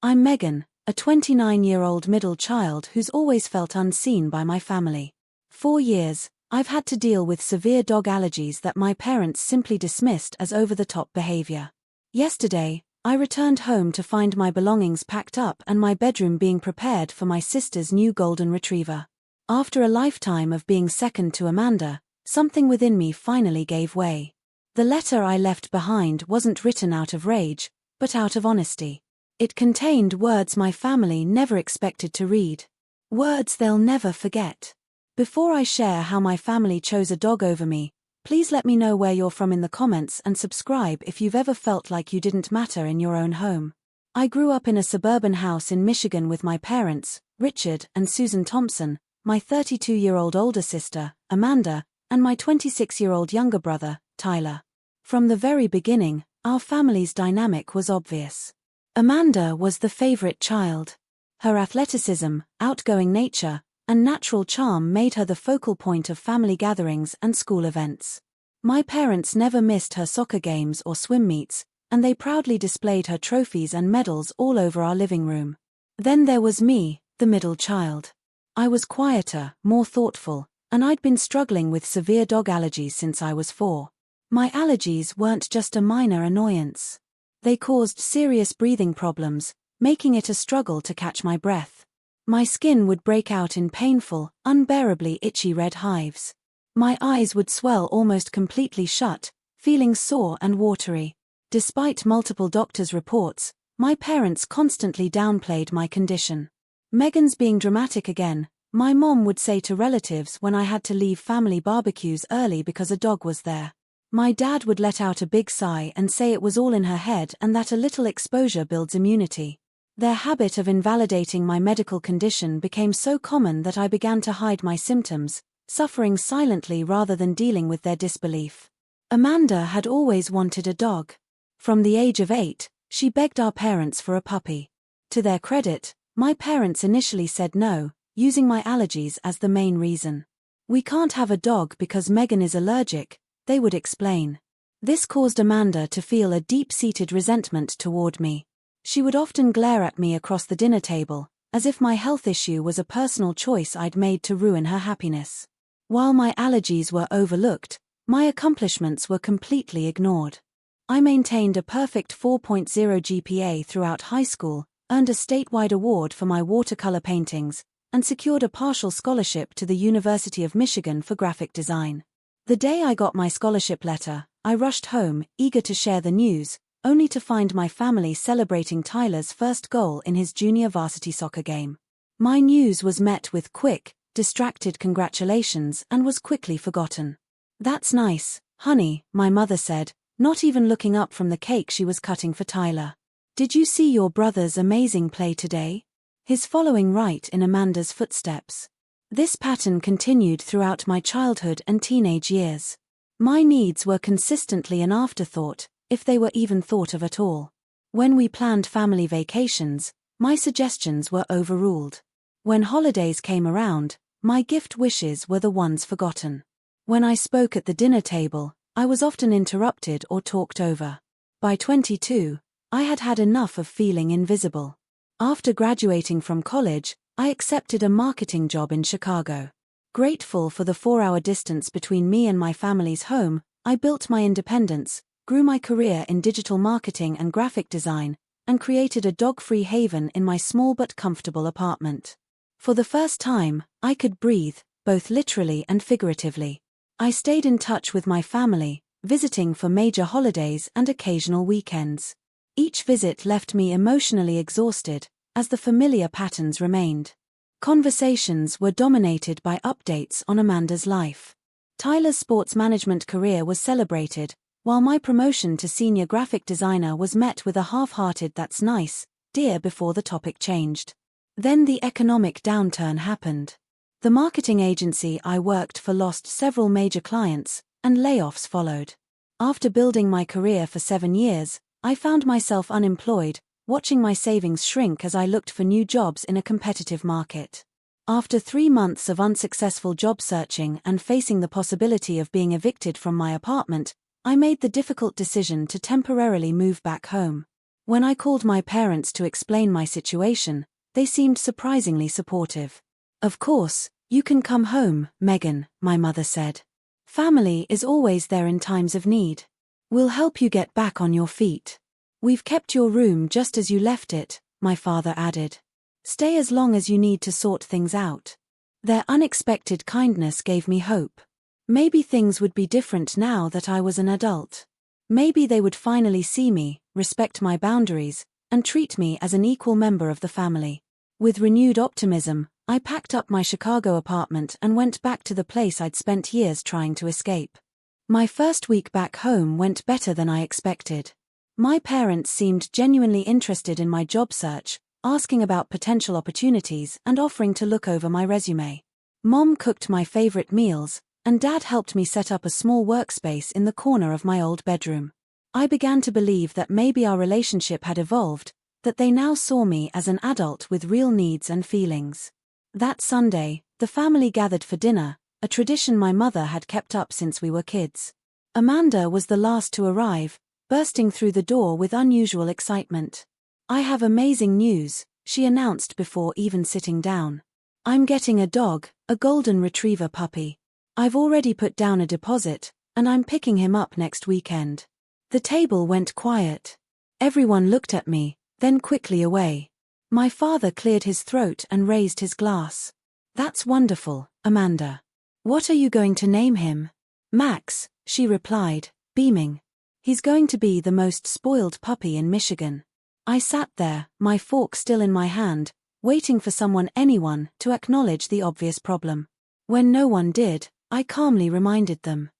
I'm Megan, a 29-year-old middle child who's always felt unseen by my family. For years, I've had to deal with severe dog allergies that my parents simply dismissed as over-the-top behavior. Yesterday, I returned home to find my belongings packed up and my bedroom being prepared for my sister's new golden retriever. After a lifetime of being second to Amanda, something within me finally gave way. The letter I left behind wasn't written out of rage, but out of honesty. It contained words my family never expected to read. Words they'll never forget. Before I share how my family chose a dog over me, please let me know where you're from in the comments and subscribe if you've ever felt like you didn't matter in your own home. I grew up in a suburban house in Michigan with my parents, Richard and Susan Thompson, my 32-year-old older sister, Amanda, and my 26-year-old younger brother, Tyler. From the very beginning, our family's dynamic was obvious. Amanda was the favorite child. Her athleticism, outgoing nature, and natural charm made her the focal point of family gatherings and school events. My parents never missed her soccer games or swim meets, and they proudly displayed her trophies and medals all over our living room. Then there was me, the middle child. I was quieter, more thoughtful, and I'd been struggling with severe dog allergies since I was 4. My allergies weren't just a minor annoyance. They caused serious breathing problems, making it a struggle to catch my breath. My skin would break out in painful, unbearably itchy red hives. My eyes would swell almost completely shut, feeling sore and watery. Despite multiple doctors' reports, my parents constantly downplayed my condition. "Megan's being dramatic again," my mom would say to relatives when I had to leave family barbecues early because a dog was there. My dad would let out a big sigh and say it was all in her head and that a little exposure builds immunity. Their habit of invalidating my medical condition became so common that I began to hide my symptoms, suffering silently rather than dealing with their disbelief. Amanda had always wanted a dog. From the age of 8, she begged our parents for a puppy. To their credit, my parents initially said no, using my allergies as the main reason. "We can't have a dog because Megan is allergic," they would explain. This caused Amanda to feel a deep-seated resentment toward me. She would often glare at me across the dinner table, as if my health issue was a personal choice I'd made to ruin her happiness. While my allergies were overlooked, my accomplishments were completely ignored. I maintained a perfect 4.0 GPA throughout high school, earned a statewide award for my watercolor paintings, and secured a partial scholarship to the University of Michigan for graphic design. The day I got my scholarship letter, I rushed home, eager to share the news, only to find my family celebrating Tyler's first goal in his junior varsity soccer game. My news was met with quick, distracted congratulations and was quickly forgotten. "That's nice, honey," my mother said, not even looking up from the cake she was cutting for Tyler. "Did you see your brother's amazing play today? He's following right in Amanda's footsteps." This pattern continued throughout my childhood and teenage years. My needs were consistently an afterthought, if they were even thought of at all. When we planned family vacations, my suggestions were overruled. When holidays came around, my gift wishes were the ones forgotten. When I spoke at the dinner table, I was often interrupted or talked over. By 22, I had had enough of feeling invisible. After graduating from college, I accepted a marketing job in Chicago. Grateful for the 4-hour distance between me and my family's home, I built my independence, grew my career in digital marketing and graphic design, and created a dog-free haven in my small but comfortable apartment. For the first time, I could breathe, both literally and figuratively. I stayed in touch with my family, visiting for major holidays and occasional weekends. Each visit left me emotionally exhausted, as the familiar patterns remained. Conversations were dominated by updates on Amanda's life. Tyler's sports management career was celebrated, while my promotion to senior graphic designer was met with a half-hearted "that's nice, dear" before the topic changed. Then the economic downturn happened. The marketing agency I worked for lost several major clients, and layoffs followed. After building my career for 7 years, I found myself unemployed, watching my savings shrink as I looked for new jobs in a competitive market. After 3 months of unsuccessful job searching and facing the possibility of being evicted from my apartment, I made the difficult decision to temporarily move back home. When I called my parents to explain my situation, they seemed surprisingly supportive. "Of course, you can come home, Megan," my mother said. "Family is always there in times of need. We'll help you get back on your feet. We've kept your room just as you left it," my father added. "Stay as long as you need to sort things out." Their unexpected kindness gave me hope. Maybe things would be different now that I was an adult. Maybe they would finally see me, respect my boundaries, and treat me as an equal member of the family. With renewed optimism, I packed up my Chicago apartment and went back to the place I'd spent years trying to escape. My first week back home went better than I expected. My parents seemed genuinely interested in my job search, asking about potential opportunities and offering to look over my resume. Mom cooked my favorite meals, and Dad helped me set up a small workspace in the corner of my old bedroom. I began to believe that maybe our relationship had evolved, that they now saw me as an adult with real needs and feelings. That Sunday, the family gathered for dinner, a tradition my mother had kept up since we were kids. Amanda was the last to arrive, bursting through the door with unusual excitement. "I have amazing news," she announced before even sitting down. "I'm getting a dog, a golden retriever puppy. I've already put down a deposit, and I'm picking him up next weekend." The table went quiet. Everyone looked at me, then quickly away. My father cleared his throat and raised his glass. "That's wonderful, Amanda. What are you going to name him?" "Max," she replied, beaming. "He's going to be the most spoiled puppy in Michigan." I sat there, my fork still in my hand, waiting for anyone, to acknowledge the obvious problem. When no one did, I calmly reminded them.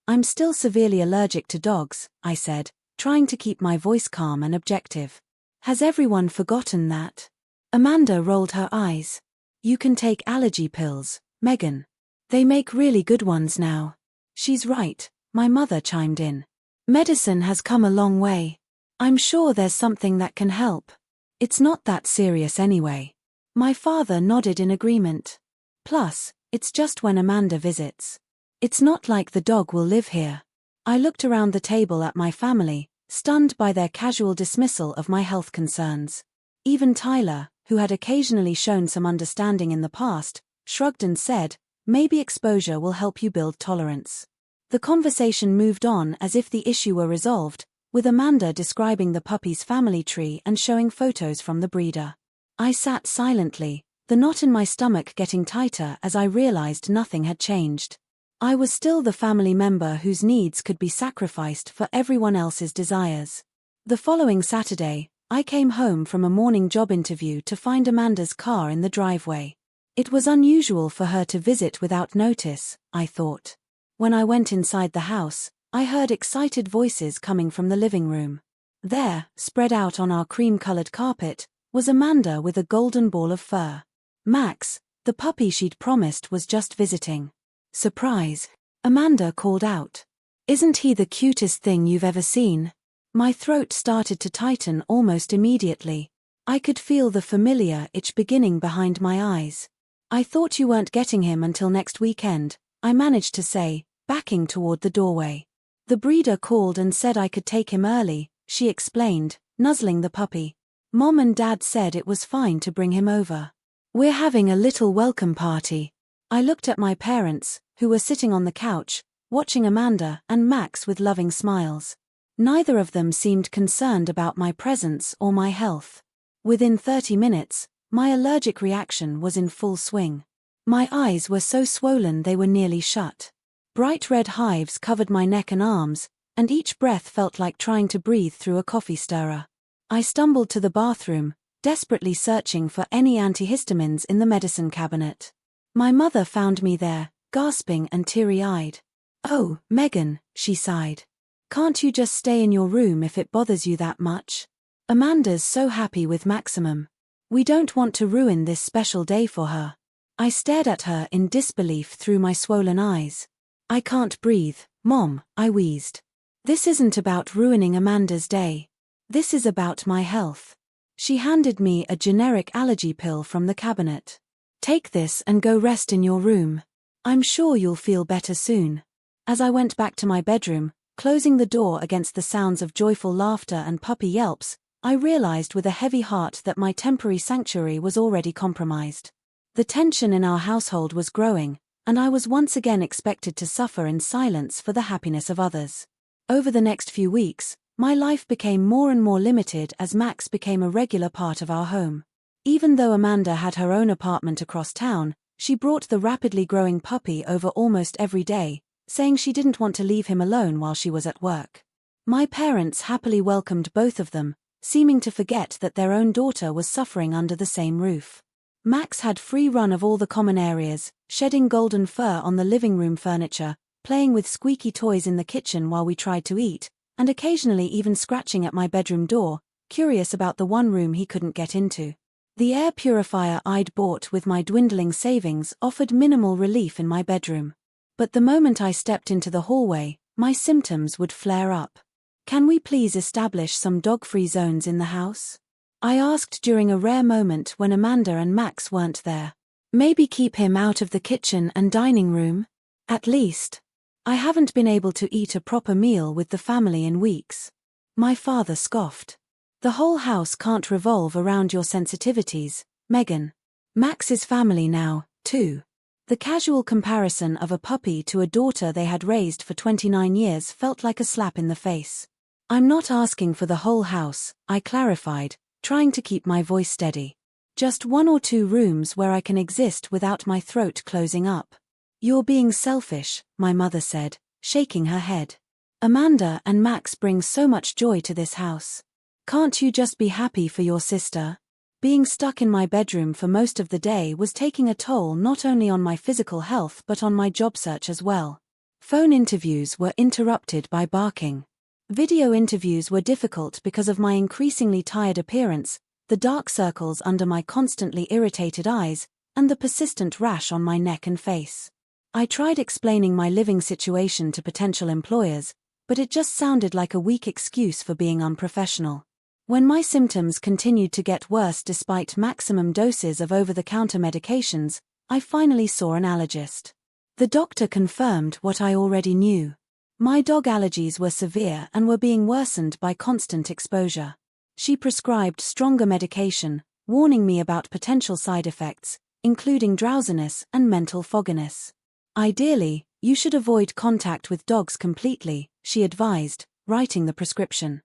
I'm still severely allergic to dogs," I said, trying to keep my voice calm and objective. "Has everyone forgotten that?" Amanda rolled her eyes. "You can take allergy pills, Megan. They make really good ones now." "She's right," my mother chimed in. "Medicine has come a long way. I'm sure there's something that can help. It's not that serious anyway." My father nodded in agreement. "Plus, it's just when Amanda visits. It's not like the dog will live here." I looked around the table at my family, stunned by their casual dismissal of my health concerns. Even Tyler, who had occasionally shown some understanding in the past, shrugged and said, "Maybe exposure will help you build tolerance." The conversation moved on as if the issue were resolved, with Amanda describing the puppy's family tree and showing photos from the breeder. I sat silently, the knot in my stomach getting tighter as I realized nothing had changed. I was still the family member whose needs could be sacrificed for everyone else's desires. The following Saturday, I came home from a morning job interview to find Amanda's car in the driveway. It was unusual for her to visit without notice, I thought. When I went inside the house, I heard excited voices coming from the living room. There, spread out on our cream-colored carpet, was Amanda with a golden ball of fur. Max, the puppy she'd promised, was just visiting. "Surprise," Amanda called out. "Isn't he the cutest thing you've ever seen?" My throat started to tighten almost immediately. I could feel the familiar itch beginning behind my eyes. "I thought you weren't getting him until next weekend," I managed to say, backing toward the doorway. "The breeder called and said I could take him early," she explained, nuzzling the puppy. "Mom and Dad said it was fine to bring him over. We're having a little welcome party." I looked at my parents, who were sitting on the couch, watching Amanda and Max with loving smiles. Neither of them seemed concerned about my presence or my health. Within 30 minutes, my allergic reaction was in full swing. My eyes were so swollen they were nearly shut. Bright red hives covered my neck and arms, and each breath felt like trying to breathe through a coffee stirrer. I stumbled to the bathroom, desperately searching for any antihistamines in the medicine cabinet. My mother found me there, gasping and teary-eyed. "Oh, Megan," she sighed. "Can't you just stay in your room if it bothers you that much? Amanda's so happy with Maximum. We don't want to ruin this special day for her." I stared at her in disbelief through my swollen eyes. "I can't breathe, Mom," I wheezed. "This isn't about ruining Amanda's day. This is about my health." She handed me a generic allergy pill from the cabinet. "Take this and go rest in your room. I'm sure you'll feel better soon." As I went back to my bedroom, Closing the door against the sounds of joyful laughter and puppy yelps, I realized with a heavy heart that my temporary sanctuary was already compromised. The tension in our household was growing, and I was once again expected to suffer in silence for the happiness of others. Over the next few weeks, my life became more and more limited as Max became a regular part of our home. Even though Amanda had her own apartment across town, she brought the rapidly growing puppy over almost every day, saying she didn't want to leave him alone while she was at work. My parents happily welcomed both of them, seeming to forget that their own daughter was suffering under the same roof. Max had free run of all the common areas, shedding golden fur on the living room furniture, playing with squeaky toys in the kitchen while we tried to eat, and occasionally even scratching at my bedroom door, curious about the one room he couldn't get into. The air purifier I'd bought with my dwindling savings offered minimal relief in my bedroom. But the moment I stepped into the hallway, my symptoms would flare up. "Can we please establish some dog-free zones in the house?" I asked during a rare moment when Amanda and Max weren't there. "Maybe keep him out of the kitchen and dining room? At least. I haven't been able to eat a proper meal with the family in weeks." My father scoffed. "The whole house can't revolve around your sensitivities, Megan. Max is family now, too." The casual comparison of a puppy to a daughter they had raised for 29 years felt like a slap in the face. "I'm not asking for the whole house," I clarified, trying to keep my voice steady. "Just 1 or 2 rooms where I can exist without my throat closing up." "You're being selfish," my mother said, shaking her head. "Amanda and Max bring so much joy to this house. Can't you just be happy for your sister?" Being stuck in my bedroom for most of the day was taking a toll not only on my physical health but on my job search as well. Phone interviews were interrupted by barking. Video interviews were difficult because of my increasingly tired appearance, the dark circles under my constantly irritated eyes, and the persistent rash on my neck and face. I tried explaining my living situation to potential employers, but it just sounded like a weak excuse for being unprofessional. When my symptoms continued to get worse despite maximum doses of over-the-counter medications, I finally saw an allergist. The doctor confirmed what I already knew. My dog allergies were severe and were being worsened by constant exposure. She prescribed stronger medication, warning me about potential side effects, including drowsiness and mental fogginess. "Ideally, you should avoid contact with dogs completely," she advised, writing the prescription.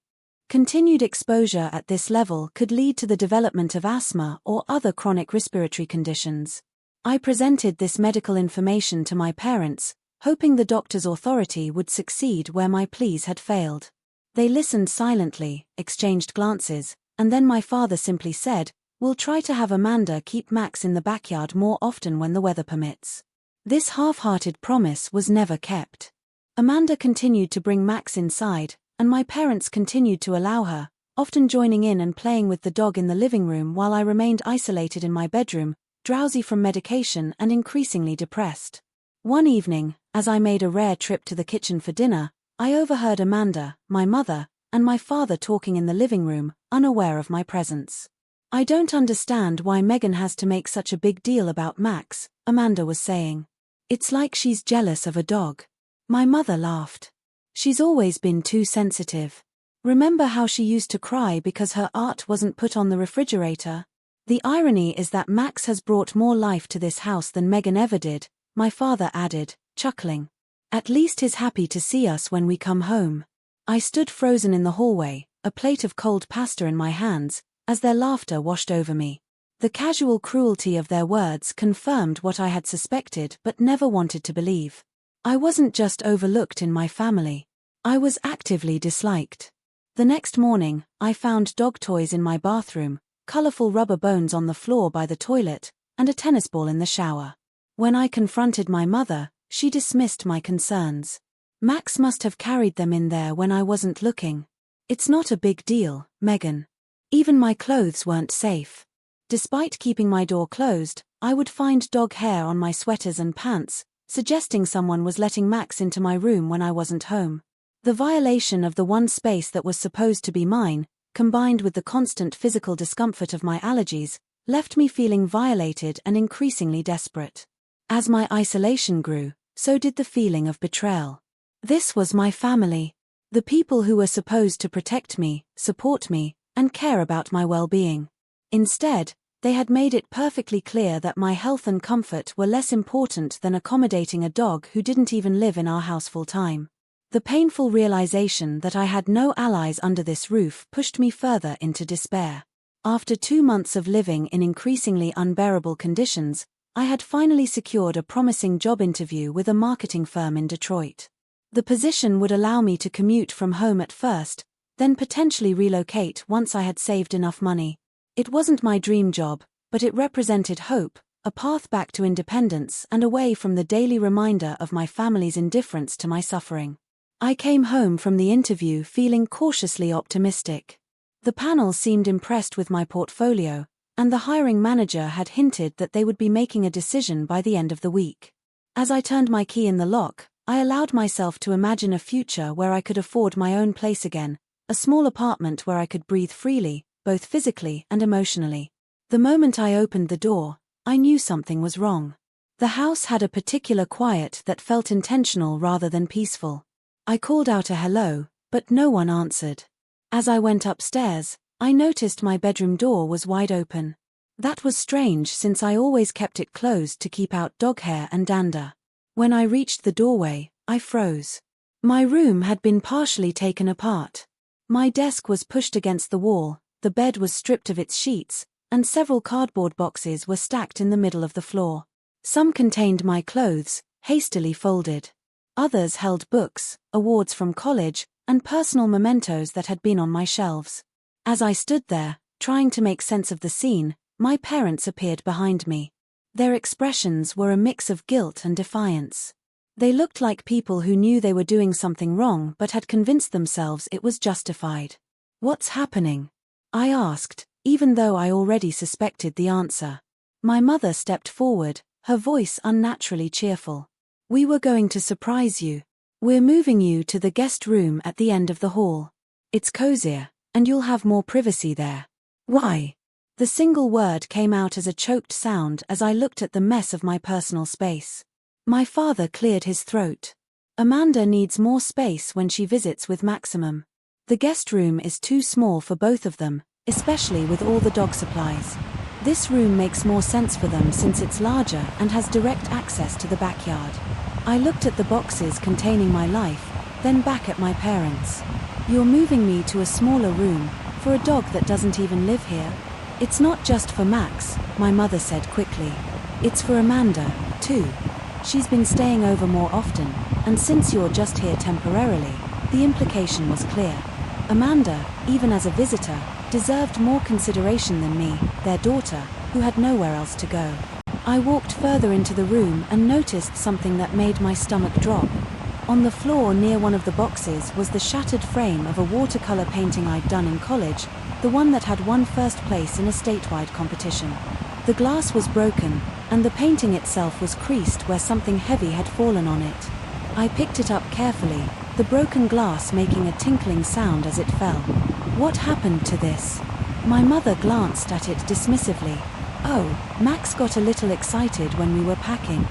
Continued exposure at this level could lead to the development of asthma or other chronic respiratory conditions. I presented this medical information to my parents, hoping the doctor's authority would succeed where my pleas had failed. They listened silently, exchanged glances, and then my father simply said, "We'll try to have Amanda keep Max in the backyard more often when the weather permits." This half-hearted promise was never kept. Amanda continued to bring Max inside, and my parents continued to allow her, often joining in and playing with the dog in the living room while I remained isolated in my bedroom, drowsy from medication and increasingly depressed. One evening, as I made a rare trip to the kitchen for dinner, I overheard Amanda, my mother, and my father talking in the living room, unaware of my presence. "I don't understand why Megan has to make such a big deal about Max," Amanda was saying. "It's like she's jealous of a dog." My mother laughed. "She's always been too sensitive. Remember how she used to cry because her art wasn't put on the refrigerator? The irony is that Max has brought more life to this house than Megan ever did," my father added, chuckling. "At least he's happy to see us when we come home." I stood frozen in the hallway, a plate of cold pasta in my hands, as their laughter washed over me. The casual cruelty of their words confirmed what I had suspected but never wanted to believe. I wasn't just overlooked in my family. I was actively disliked. The next morning, I found dog toys in my bathroom, colorful rubber bones on the floor by the toilet, and a tennis ball in the shower. When I confronted my mother, she dismissed my concerns. "Max must have carried them in there when I wasn't looking." "It's not a big deal, Megan. Even my clothes weren't safe." Despite keeping my door closed, I would find dog hair on my sweaters and pants, suggesting someone was letting Max into my room when I wasn't home. The violation of the one space that was supposed to be mine, combined with the constant physical discomfort of my allergies, left me feeling violated and increasingly desperate. As my isolation grew, so did the feeling of betrayal. This was my family. The people who were supposed to protect me, support me, and care about my well-being. Instead, they had made it perfectly clear that my health and comfort were less important than accommodating a dog who didn't even live in our house full-time. The painful realization that I had no allies under this roof pushed me further into despair. After 2 months of living in increasingly unbearable conditions, I had finally secured a promising job interview with a marketing firm in Detroit. The position would allow me to commute from home at first, then potentially relocate once I had saved enough money. It wasn't my dream job, but it represented hope, a path back to independence and away from the daily reminder of my family's indifference to my suffering. I came home from the interview feeling cautiously optimistic. The panel seemed impressed with my portfolio, and the hiring manager had hinted that they would be making a decision by the end of the week. As I turned my key in the lock, I allowed myself to imagine a future where I could afford my own place again, a small apartment where I could breathe freely, both physically and emotionally. The moment I opened the door, I knew something was wrong. The house had a particular quiet that felt intentional rather than peaceful. I called out a hello, but no one answered. As I went upstairs, I noticed my bedroom door was wide open. That was strange since I always kept it closed to keep out dog hair and dander. When I reached the doorway, I froze. My room had been partially taken apart. My desk was pushed against the wall, the bed was stripped of its sheets, and several cardboard boxes were stacked in the middle of the floor. Some contained my clothes, hastily folded. Others held books, awards from college, and personal mementos that had been on my shelves. As I stood there, trying to make sense of the scene, my parents appeared behind me. Their expressions were a mix of guilt and defiance. They looked like people who knew they were doing something wrong but had convinced themselves it was justified. "What's happening?" I asked, even though I already suspected the answer. My mother stepped forward, her voice unnaturally cheerful. "We were going to surprise you. We're moving you to the guest room at the end of the hall. It's cozier, and you'll have more privacy there." "Why?" The single word came out as a choked sound as I looked at the mess of my personal space. My father cleared his throat. "Amanda needs more space when she visits with Maximum. The guest room is too small for both of them, especially with all the dog supplies. This room makes more sense for them since it's larger and has direct access to the backyard." I looked at the boxes containing my life, then back at my parents. "You're moving me to a smaller room, for a dog that doesn't even live here?" "It's not just for Max," my mother said quickly. "It's for Amanda, too. She's been staying over more often, and since you're just here temporarily," the implication was clear. Amanda, even as a visitor, deserved more consideration than me, their daughter, who had nowhere else to go. I walked further into the room and noticed something that made my stomach drop. On the floor near one of the boxes was the shattered frame of a watercolor painting I'd done in college, the one that had won first place in a statewide competition. The glass was broken, and the painting itself was creased where something heavy had fallen on it. I picked it up carefully, the broken glass making a tinkling sound as it fell. "What happened to this?" My mother glanced at it dismissively. "Oh, Max got a little excited when we were packing.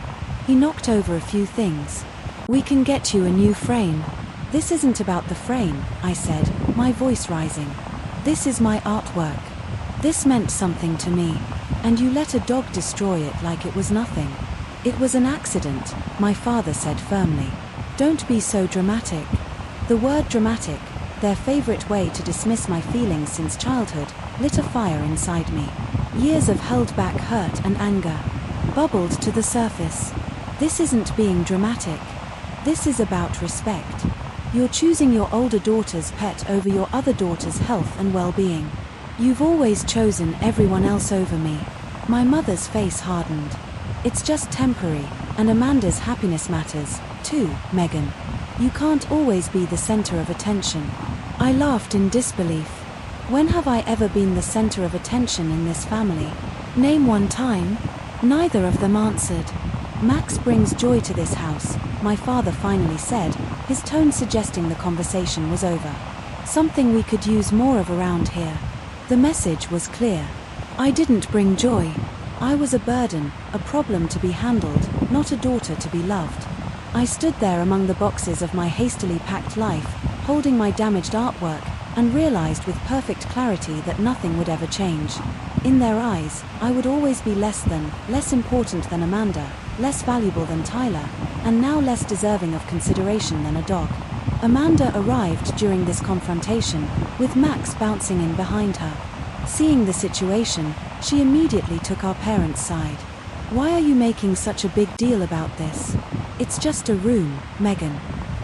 He knocked over a few things. We can get you a new frame." "This isn't about the frame," I said, my voice rising. "This is my artwork. This meant something to me. And you let a dog destroy it like it was nothing." "It was an accident," my father said firmly. "Don't be so dramatic." The word dramatic, their favorite way to dismiss my feelings since childhood, lit a fire inside me. Years of held-back hurt and anger bubbled to the surface. "This isn't being dramatic. This is about respect. You're choosing your older daughter's pet over your other daughter's health and well-being. You've always chosen everyone else over me." My mother's face hardened. "It's just temporary, and Amanda's happiness matters, too, Megan. You can't always be the center of attention." I laughed in disbelief. When have I ever been the center of attention in this family? "Name one time." Neither of them answered. "Max brings joy to this house," my father finally said, his tone suggesting the conversation was over. "Something we could use more of around here." The message was clear. I didn't bring joy. I was a burden, a problem to be handled, not a daughter to be loved. I stood there among the boxes of my hastily packed life, holding my damaged artwork, and realized with perfect clarity that nothing would ever change. In their eyes, I would always be less important than Amanda, less valuable than Tyler, and now less deserving of consideration than a dog. Amanda arrived during this confrontation, with Max bouncing in behind her. Seeing the situation, she immediately took our parents' side. "Why are you making such a big deal about this? It's just a room, Megan.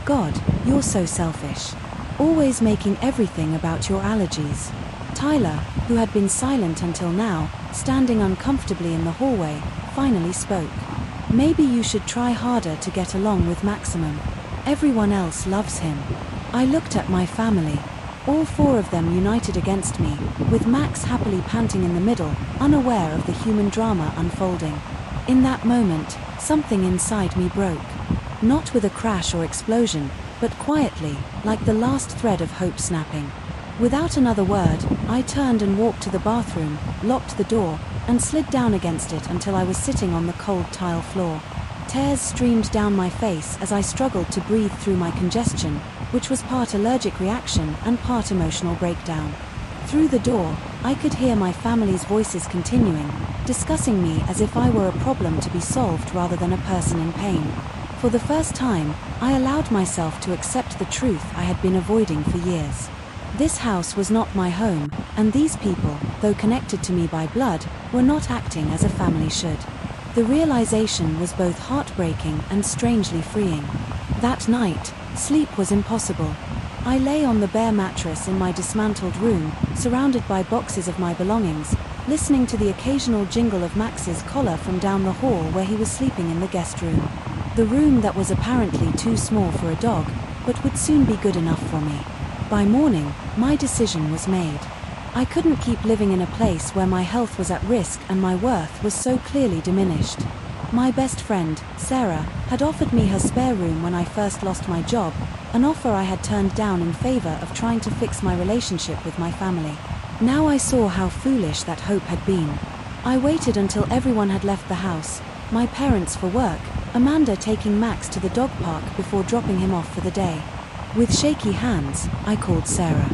God, you're so selfish. Always making everything about your allergies." Tyler, who had been silent until now, standing uncomfortably in the hallway, finally spoke. "Maybe you should try harder to get along with Maximum. Everyone else loves him." I looked at my family. All four of them united against me, with Max happily panting in the middle, unaware of the human drama unfolding. In that moment, something inside me broke. Not with a crash or explosion, but quietly, like the last thread of hope snapping. Without another word, I turned and walked to the bathroom, locked the door, and slid down against it until I was sitting on the cold tile floor. Tears streamed down my face as I struggled to breathe through my congestion, which was part allergic reaction and part emotional breakdown. Through the door, I could hear my family's voices continuing, discussing me as if I were a problem to be solved rather than a person in pain. For the first time, I allowed myself to accept the truth I had been avoiding for years. This house was not my home, and these people, though connected to me by blood, were not acting as a family should. The realization was both heartbreaking and strangely freeing. That night, sleep was impossible. I lay on the bare mattress in my dismantled room, surrounded by boxes of my belongings, listening to the occasional jingle of Max's collar from down the hall where he was sleeping in the guest room. The room that was apparently too small for a dog, but would soon be good enough for me. By morning, my decision was made. I couldn't keep living in a place where my health was at risk and my worth was so clearly diminished. My best friend, Sarah, had offered me her spare room when I first lost my job, an offer I had turned down in favor of trying to fix my relationship with my family. Now I saw how foolish that hope had been. I waited until everyone had left the house, my parents for work, Amanda taking Max to the dog park before dropping him off for the day. With shaky hands, I called Sarah.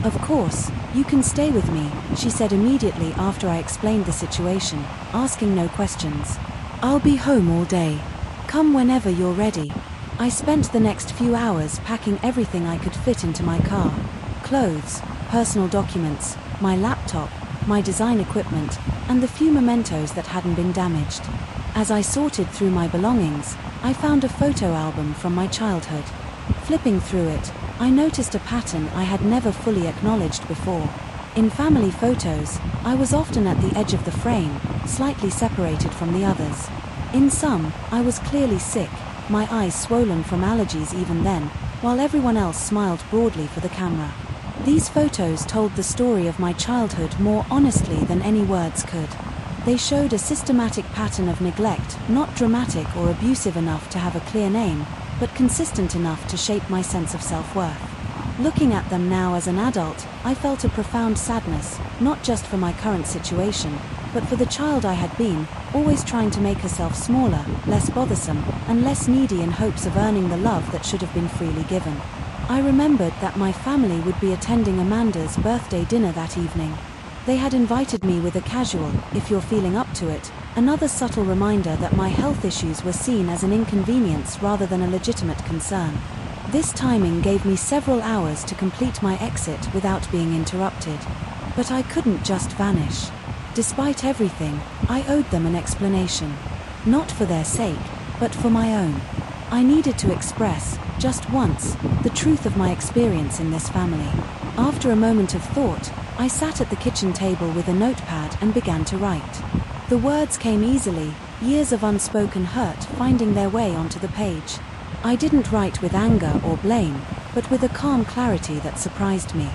"Of course, you can stay with me," she said immediately after I explained the situation, asking no questions. "I'll be home all day. Come whenever you're ready." I spent the next few hours packing everything I could fit into my car. Clothes, personal documents, my laptop, my design equipment, and the few mementos that hadn't been damaged. As I sorted through my belongings, I found a photo album from my childhood. Flipping through it, I noticed a pattern I had never fully acknowledged before. In family photos, I was often at the edge of the frame, slightly separated from the others. In some, I was clearly sick, my eyes swollen from allergies even then, while everyone else smiled broadly for the camera. These photos told the story of my childhood more honestly than any words could. They showed a systematic pattern of neglect, not dramatic or abusive enough to have a clear name, but consistent enough to shape my sense of self-worth. Looking at them now as an adult, I felt a profound sadness, not just for my current situation, but for the child I had been, always trying to make herself smaller, less bothersome, and less needy in hopes of earning the love that should have been freely given. I remembered that my family would be attending Amanda's birthday dinner that evening. They had invited me with a casual, "if you're feeling up to it," another subtle reminder that my health issues were seen as an inconvenience rather than a legitimate concern. This timing gave me several hours to complete my exit without being interrupted. But I couldn't just vanish. Despite everything, I owed them an explanation. Not for their sake, but for my own. I needed to express, just once, the truth of my experience in this family. After a moment of thought, I sat at the kitchen table with a notepad and began to write. The words came easily, years of unspoken hurt finding their way onto the page. I didn't write with anger or blame, but with a calm clarity that surprised me.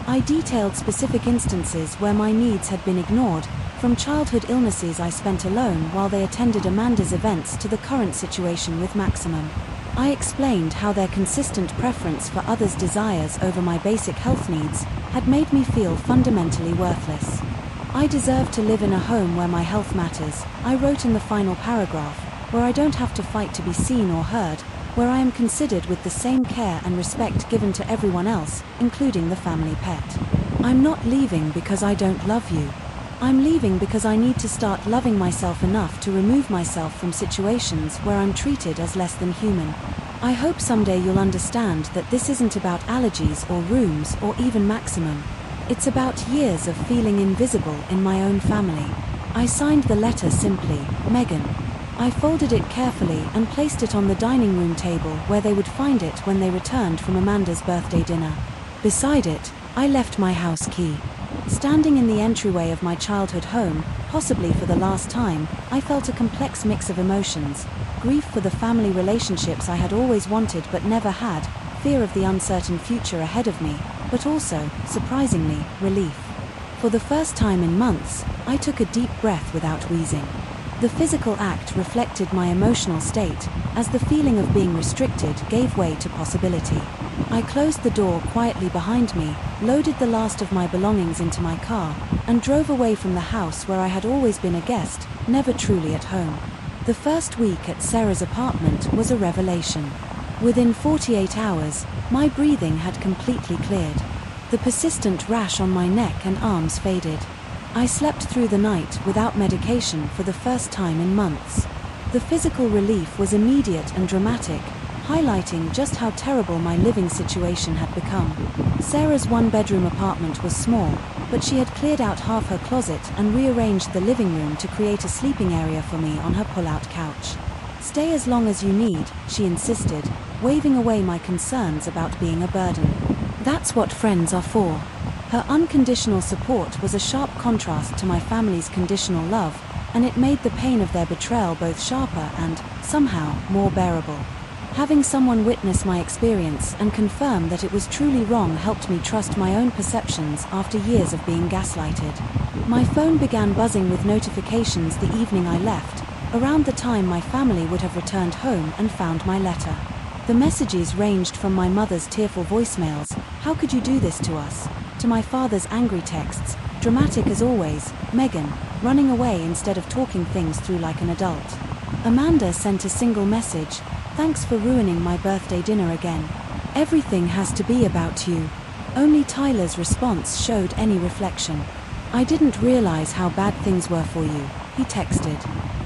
I detailed specific instances where my needs had been ignored, from childhood illnesses I spent alone while they attended Amanda's events to the current situation with Maximum. I explained how their consistent preference for others' desires over my basic health needs had made me feel fundamentally worthless. I deserve to live in a home where my health matters, I wrote in the final paragraph, where I don't have to fight to be seen or heard, where I am considered with the same care and respect given to everyone else, including the family pet. I'm not leaving because I don't love you. I'm leaving because I need to start loving myself enough to remove myself from situations where I'm treated as less than human. I hope someday you'll understand that this isn't about allergies or rooms or even maximum. It's about years of feeling invisible in my own family. I signed the letter simply, Megan. I folded it carefully and placed it on the dining room table where they would find it when they returned from Amanda's birthday dinner. Beside it, I left my house key. Standing in the entryway of my childhood home, possibly for the last time, I felt a complex mix of emotions: grief for the family relationships I had always wanted but never had, fear of the uncertain future ahead of me, but also, surprisingly, relief. For the first time in months, I took a deep breath without wheezing. The physical act reflected my emotional state, as the feeling of being restricted gave way to possibility. I closed the door quietly behind me, loaded the last of my belongings into my car, and drove away from the house where I had always been a guest, never truly at home. The first week at Sarah's apartment was a revelation. Within 48 hours, my breathing had completely cleared. The persistent rash on my neck and arms faded. I slept through the night without medication for the first time in months. The physical relief was immediate and dramatic, highlighting just how terrible my living situation had become. Sarah's one-bedroom apartment was small, but she had cleared out half her closet and rearranged the living room to create a sleeping area for me on her pull-out couch. "Stay as long as you need," she insisted, waving away my concerns about being a burden. "That's what friends are for." Her unconditional support was a sharp contrast to my family's conditional love, and it made the pain of their betrayal both sharper and, somehow, more bearable. Having someone witness my experience and confirm that it was truly wrong helped me trust my own perceptions after years of being gaslighted. My phone began buzzing with notifications the evening I left, around the time my family would have returned home and found my letter. The messages ranged from my mother's tearful voicemails, "How could you do this to us?" to my father's angry texts, "Dramatic as always, Megan," running away instead of talking things through like an adult. Amanda sent a single message, "Thanks for ruining my birthday dinner again. Everything has to be about you." Only Tyler's response showed any reflection. "I didn't realize how bad things were for you," he texted.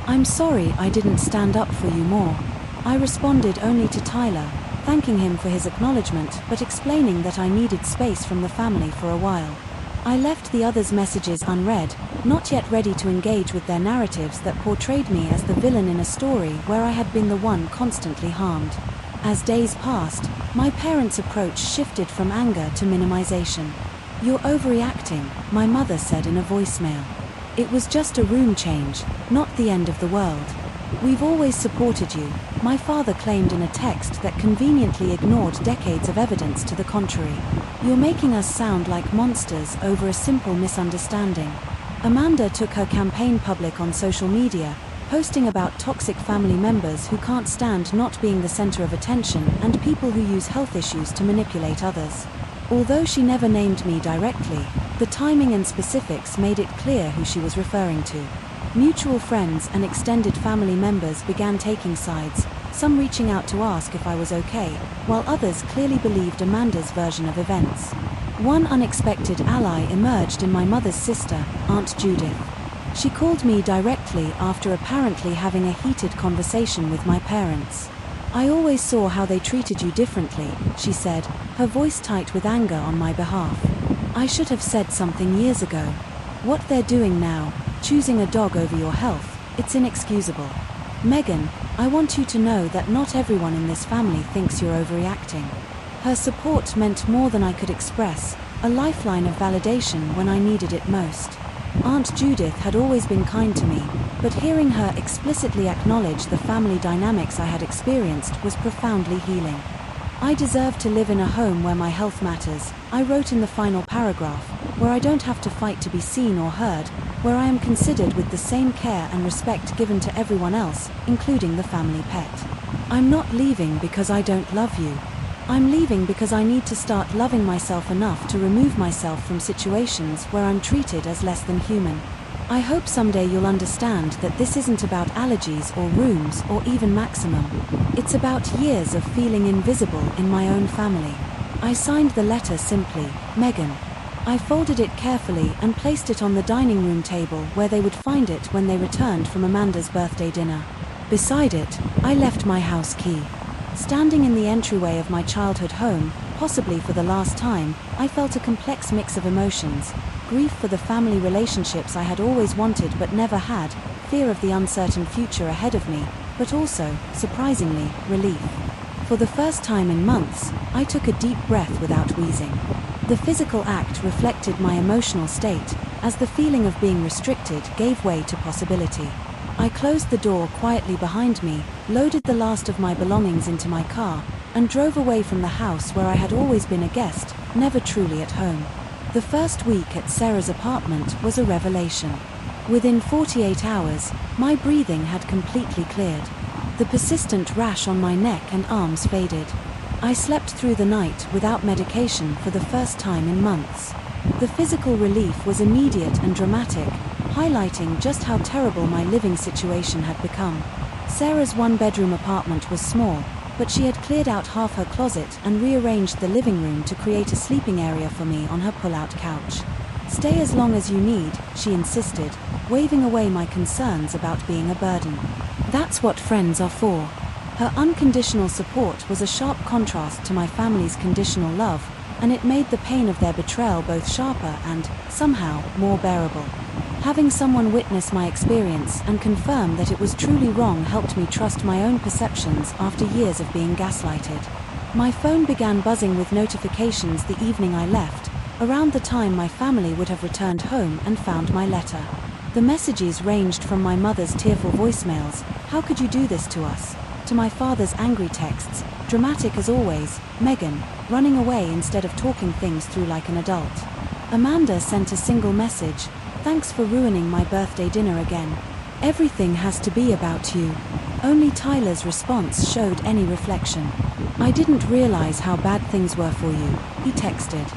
"I'm sorry I didn't stand up for you more." I responded only to Tyler, thanking him for his acknowledgement but explaining that I needed space from the family for a while. I left the others' messages unread, not yet ready to engage with their narratives that portrayed me as the villain in a story where I had been the one constantly harmed. As days passed, my parents' approach shifted from anger to minimization. "You're overreacting," my mother said in a voicemail. "It was just a room change, not the end of the world. We've always supported you," my father claimed in a text that conveniently ignored decades of evidence to the contrary. "You're making us sound like monsters over a simple misunderstanding." Amanda took her campaign public on social media, posting about toxic family members who can't stand not being the center of attention and people who use health issues to manipulate others. Although she never named me directly, the timing and specifics made it clear who she was referring to. Mutual friends and extended family members began taking sides, some reaching out to ask if I was okay, while others clearly believed Amanda's version of events. One unexpected ally emerged in my mother's sister, Aunt Judith. She called me directly after apparently having a heated conversation with my parents. "I always saw how they treated you differently," she said, her voice tight with anger on my behalf. "I should have said something years ago. What they're doing now, choosing a dog over your health, it's inexcusable. Megan, I want you to know that not everyone in this family thinks you're overreacting." Her support meant more than I could express, a lifeline of validation when I needed it most. Aunt Judith had always been kind to me, but hearing her explicitly acknowledge the family dynamics I had experienced was profoundly healing. "I deserve to live in a home where my health matters," I wrote in the final paragraph, "where I don't have to fight to be seen or heard, where I am considered with the same care and respect given to everyone else, including the family pet. I'm not leaving because I don't love you. I'm leaving because I need to start loving myself enough to remove myself from situations where I'm treated as less than human." I hope someday you'll understand that this isn't about allergies or rooms or even maximum. It's about years of feeling invisible in my own family. I signed the letter simply, Megan. I folded it carefully and placed it on the dining room table where they would find it when they returned from Amanda's birthday dinner. Beside it, I left my house key. Standing in the entryway of my childhood home, possibly for the last time, I felt a complex mix of emotions: grief for the family relationships I had always wanted but never had, fear of the uncertain future ahead of me, but also, surprisingly, relief. For the first time in months, I took a deep breath without wheezing. The physical act reflected my emotional state, as the feeling of being restricted gave way to possibility. I closed the door quietly behind me, loaded the last of my belongings into my car, and drove away from the house where I had always been a guest, never truly at home. The first week at Sarah's apartment was a revelation. Within 48 hours, my breathing had completely cleared. The persistent rash on my neck and arms faded. I slept through the night without medication for the first time in months. The physical relief was immediate and dramatic, highlighting just how terrible my living situation had become. Sarah's one-bedroom apartment was small, but she had cleared out half her closet and rearranged the living room to create a sleeping area for me on her pull-out couch. "Stay as long as you need," she insisted, waving away my concerns about being a burden. That's what friends are for. Her unconditional support was a sharp contrast to my family's conditional love, and it made the pain of their betrayal both sharper and, somehow, more bearable. Having someone witness my experience and confirm that it was truly wrong helped me trust my own perceptions after years of being gaslighted. My phone began buzzing with notifications the evening I left, around the time my family would have returned home and found my letter. The messages ranged from my mother's tearful voicemails, "How could you do this to us?" to my father's angry texts, "Dramatic as always, Megan," running away instead of talking things through like an adult. Amanda sent a single message: "Thanks for ruining my birthday dinner again. Everything has to be about you." Only Tyler's response showed any reflection. "I didn't realize how bad things were for you," he texted.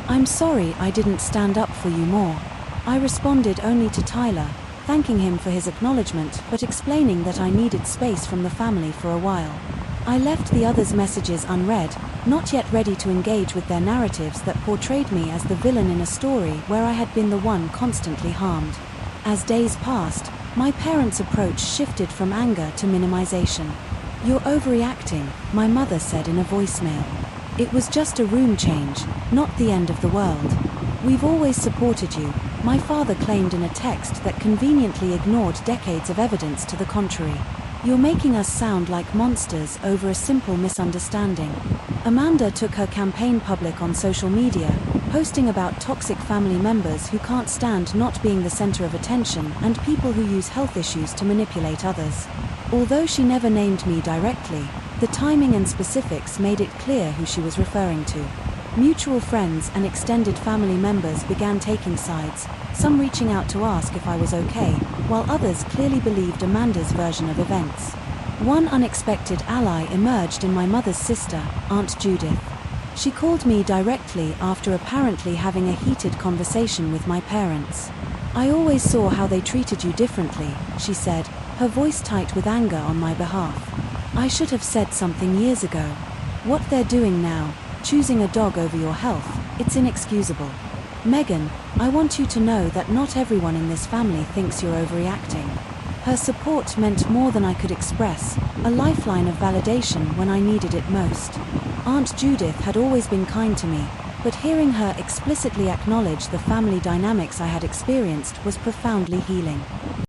"I'm sorry I didn't stand up for you more." I responded only to Tyler, thanking him for his acknowledgement but explaining that I needed space from the family for a while. I left the others' messages unread, not yet ready to engage with their narratives that portrayed me as the villain in a story where I had been the one constantly harmed. As days passed, my parents' approach shifted from anger to minimization. "You're overreacting," my mother said in a voicemail. "It was just a room change, not the end of the world. We've always supported you," my father claimed in a text that conveniently ignored decades of evidence to the contrary. "You're making us sound like monsters over a simple misunderstanding." Amanda took her campaign public on social media, posting about toxic family members who can't stand not being the center of attention and people who use health issues to manipulate others. Although she never named me directly, the timing and specifics made it clear who she was referring to. Mutual friends and extended family members began taking sides, some reaching out to ask if I was okay, while others clearly believed Amanda's version of events. One unexpected ally emerged in my mother's sister, Aunt Judith. She called me directly after apparently having a heated conversation with my parents. "I always saw how they treated you differently," she said, her voice tight with anger on my behalf. "I should have said something years ago. What they're doing now, choosing a dog over your health, it's inexcusable. Megan, I want you to know that not everyone in this family thinks you're overreacting." Her support meant more than I could express, a lifeline of validation when I needed it most. Aunt Judith had always been kind to me, but hearing her explicitly acknowledge the family dynamics I had experienced was profoundly healing.